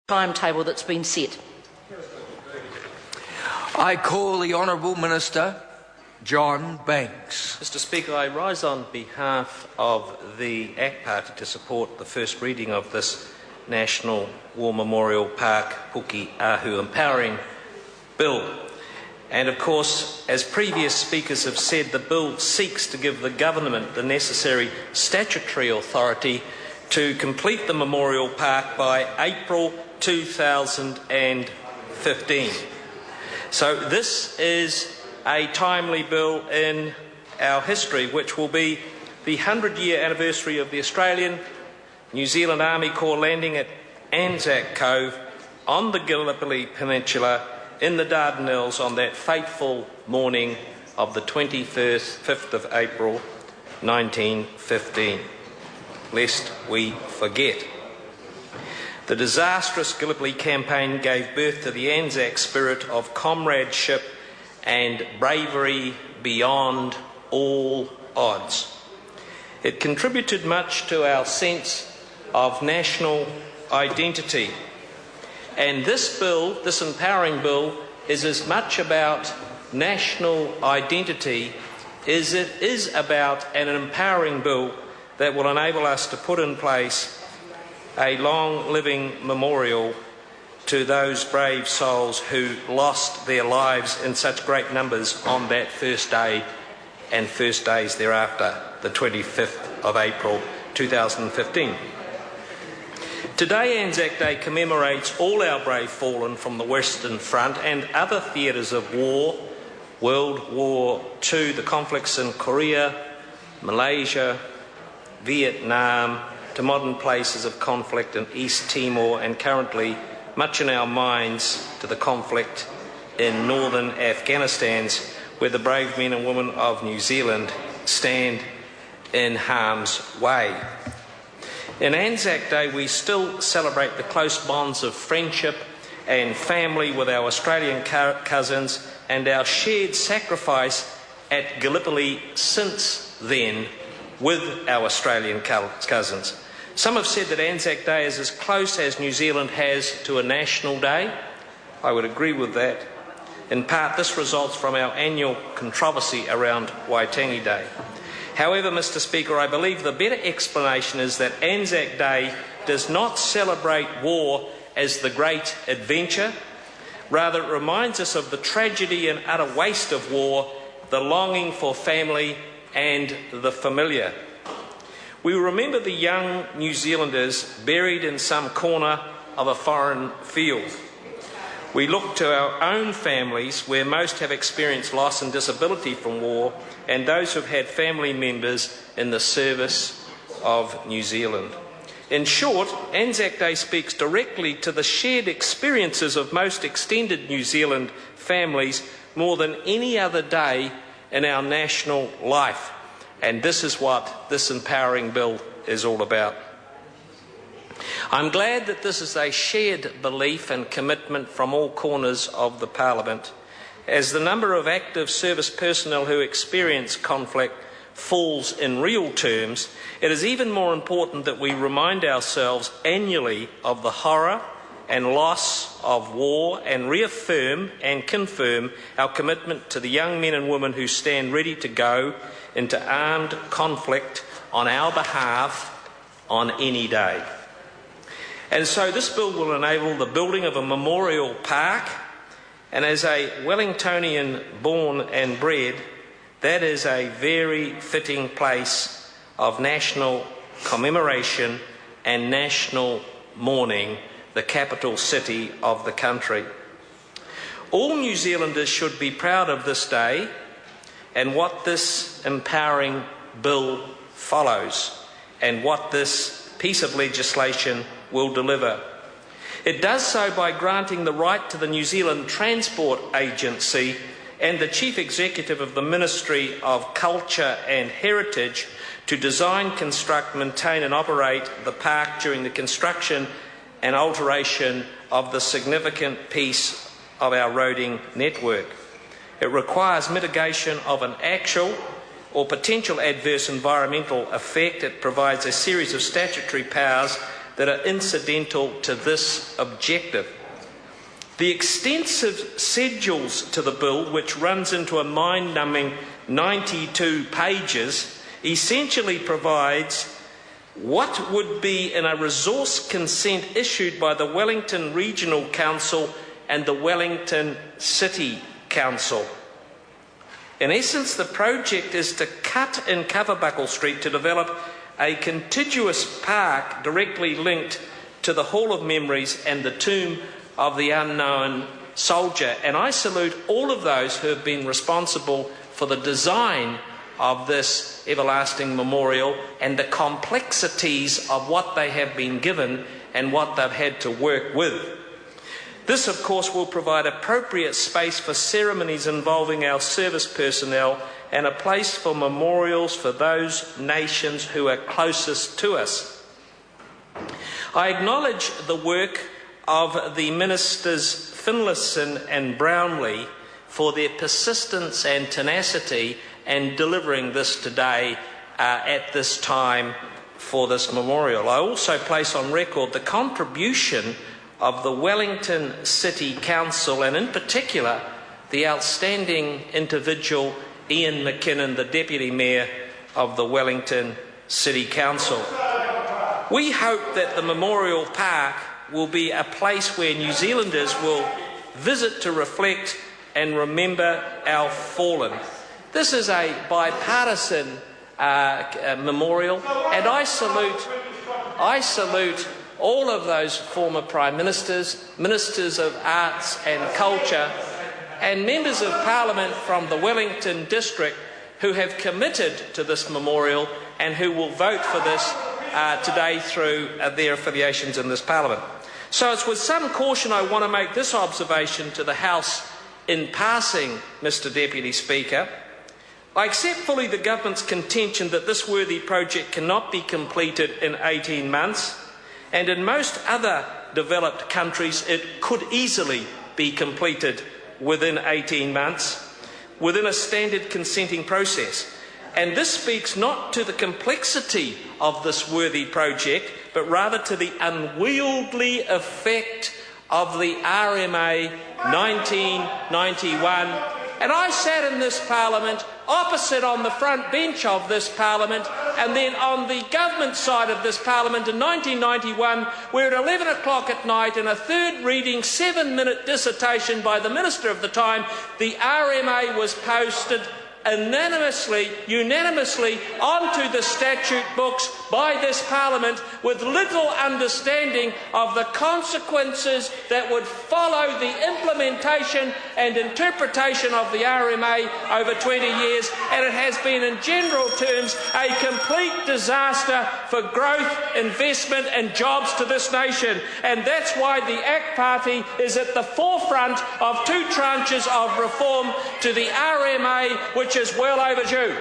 timetable that's been set. I call the Honourable Minister John Banks. Mr Speaker, I rise on behalf of the ACT Party to support the first reading of this National War Memorial Park Pukeahu Empowering Bill. And of course, as previous speakers have said, the bill seeks to give the government the necessary statutory authority to complete the Memorial Park by April 2015. So this is a timely bill in our history, which will be the 100-year anniversary of the Australian New Zealand Army Corps landing at Anzac Cove on the Gallipoli Peninsula in the Dardanelles on that fateful morning of the 5th of April 1915. Lest we forget. The disastrous Gallipoli campaign gave birth to the Anzac spirit of comradeship and bravery beyond all odds. It contributed much to our sense of national identity. And this bill, this empowering bill, is as much about national identity as it is about an empowering bill that will enable us to put in place a long-living memorial to those brave souls who lost their lives in such great numbers on that first day and first days thereafter, the 25th of April 2015. Today, Anzac Day commemorates all our brave fallen from the Western Front and other theatres of war, World War II, the conflicts in Korea, Malaysia, Vietnam, to modern places of conflict in East Timor, and currently much in our minds to the conflict in northern Afghanistan, where the brave men and women of New Zealand stand in harm's way. In Anzac Day, we still celebrate the close bonds of friendship and family with our Australian cousins and our shared sacrifice at Gallipoli since then with our Australian cousins. Some have said that Anzac Day is as close as New Zealand has to a national day. I would agree with that. In part, this results from our annual controversy around Waitangi Day. However, Mr Speaker, I believe the better explanation is that Anzac Day does not celebrate war as the great adventure. Rather, it reminds us of the tragedy and utter waste of war, the longing for family and the familiar. We remember the young New Zealanders buried in some corner of a foreign field. We look to our own families, where most have experienced loss and disability from war, and those who have had family members in the service of New Zealand. In short, Anzac Day speaks directly to the shared experiences of most extended New Zealand families more than any other day in our national life. And this is what this empowering bill is all about. I'm glad that this is a shared belief and commitment from all corners of the Parliament. As the number of active service personnel who experience conflict falls in real terms, it is even more important that we remind ourselves annually of the horror and loss of war and reaffirm and confirm our commitment to the young men and women who stand ready to go into armed conflict on our behalf on any day. And so this bill will enable the building of a memorial park, and as a Wellingtonian born and bred, that is a very fitting place of national commemoration and national mourning, the capital city of the country. All New Zealanders should be proud of this day and what this empowering bill follows, and what this piece of legislation will deliver. It does so by granting the right to the New Zealand Transport Agency and the Chief Executive of the Ministry of Culture and Heritage to design, construct, maintain and operate the park during the construction and alteration of the significant piece of our roading network. It requires mitigation of an actual or potential adverse environmental effect. It provides a series of statutory powers that are incidental to this objective. The extensive schedules to the bill, which runs into a mind-numbing 92 pages, essentially provides what would be in a resource consent issued by the Wellington Regional Council and the Wellington City Council. In essence, the project is to cut in Coverbuckle Street to develop a contiguous park directly linked to the Hall of Memories and the Tomb of the Unknown Soldier. And I salute all of those who have been responsible for the design of this everlasting memorial and the complexities of what they have been given and what they've had to work with. This, of course, will provide appropriate space for ceremonies involving our service personnel and a place for memorials for those nations who are closest to us. I acknowledge the work of the Ministers Finlayson and Brownlee for their persistence and tenacity in delivering this today at this time for this memorial. I also place on record the contribution of the Wellington City Council, and in particular the outstanding individual Ian McKinnon, the Deputy Mayor of the Wellington City Council. We hope that the Memorial Park will be a place where New Zealanders will visit to reflect and remember our fallen. This is a bipartisan memorial, and I salute all of those former Prime Ministers, Ministers of Arts and Culture, and Members of Parliament from the Wellington District who have committed to this memorial and who will vote for this today through their affiliations in this Parliament. So it's with some caution I want to make this observation to the House in passing, Mr Deputy Speaker. I accept fully the Government's contention that this worthy project cannot be completed in 18 months, and in most other developed countries it could easily be completed within 18 months, within a standard consenting process. And this speaks not to the complexity of this worthy project, but rather to the unwieldy effect of the RMA 1991. And I sat in this Parliament, opposite on the front bench of this Parliament, and then on the government side of this Parliament in 1991, where at 11 o'clock at night, in a third reading, 7-minute dissertation by the Minister of the time, the RMA was posted unanimously onto the statute books by this Parliament, with little understanding of the consequences that would follow the implementation and interpretation of the RMA over 20 years, and it has been in general terms a complete disaster for growth, investment and jobs to this nation. And that's why the ACT Party is at the forefront of 2 tranches of reform to the RMA, which is well overdue.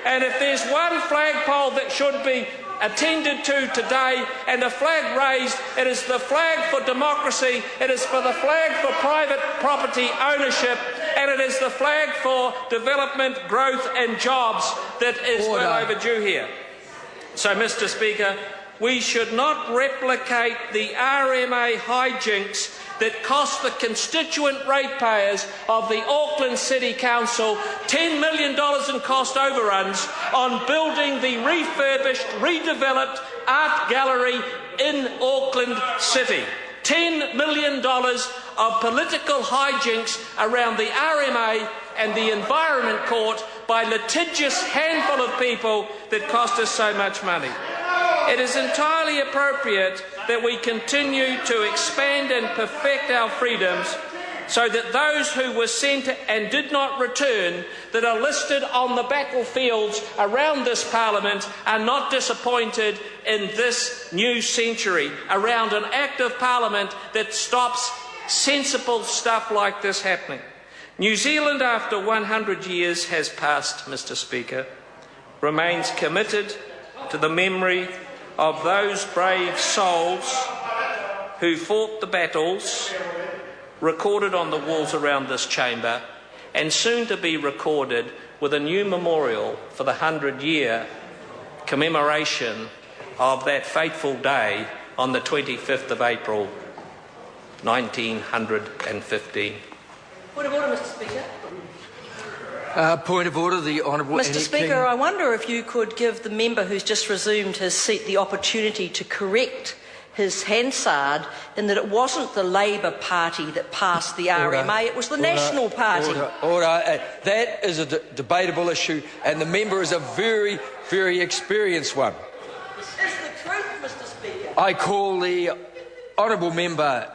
And if there's one flagpole that should be attended to today and a flag raised, it is the flag for democracy, it is for the flag for private property ownership, and it is the flag for development, growth and jobs that is well overdue here. So, Mr Speaker, we should not replicate the RMA hijinks that cost the constituent ratepayers of the Auckland City Council $10 million in cost overruns on building the refurbished, redeveloped art gallery in Auckland City. $10 million of political hijinks around the RMA and the Environment Court by a litigious handful of people that cost us so much money. It is entirely appropriate that we continue to expand and perfect our freedoms so that those who were sent and did not return, that are listed on the battlefields around this Parliament, are not disappointed in this new century around an Act of Parliament that stops sensible stuff like this happening. New Zealand, after 100 years has passed, Mr Speaker, remains committed to the memory of those brave souls who fought the battles recorded on the walls around this chamber, and soon to be recorded with a new memorial for the 100-year commemoration of that fateful day on the 25th of April, 1915. Point of order, Mr Speaker. Point of order, the Honourable Mr Annie Speaker, King. I wonder if you could give the member who's just resumed his seat the opportunity to correct his Hansard in that it wasn't the Labour Party that passed the RMA, it was the National Party. Order. That is a debatable issue, and the member is a very, very experienced one. This is the truth, Mr Speaker. I call the Honourable Member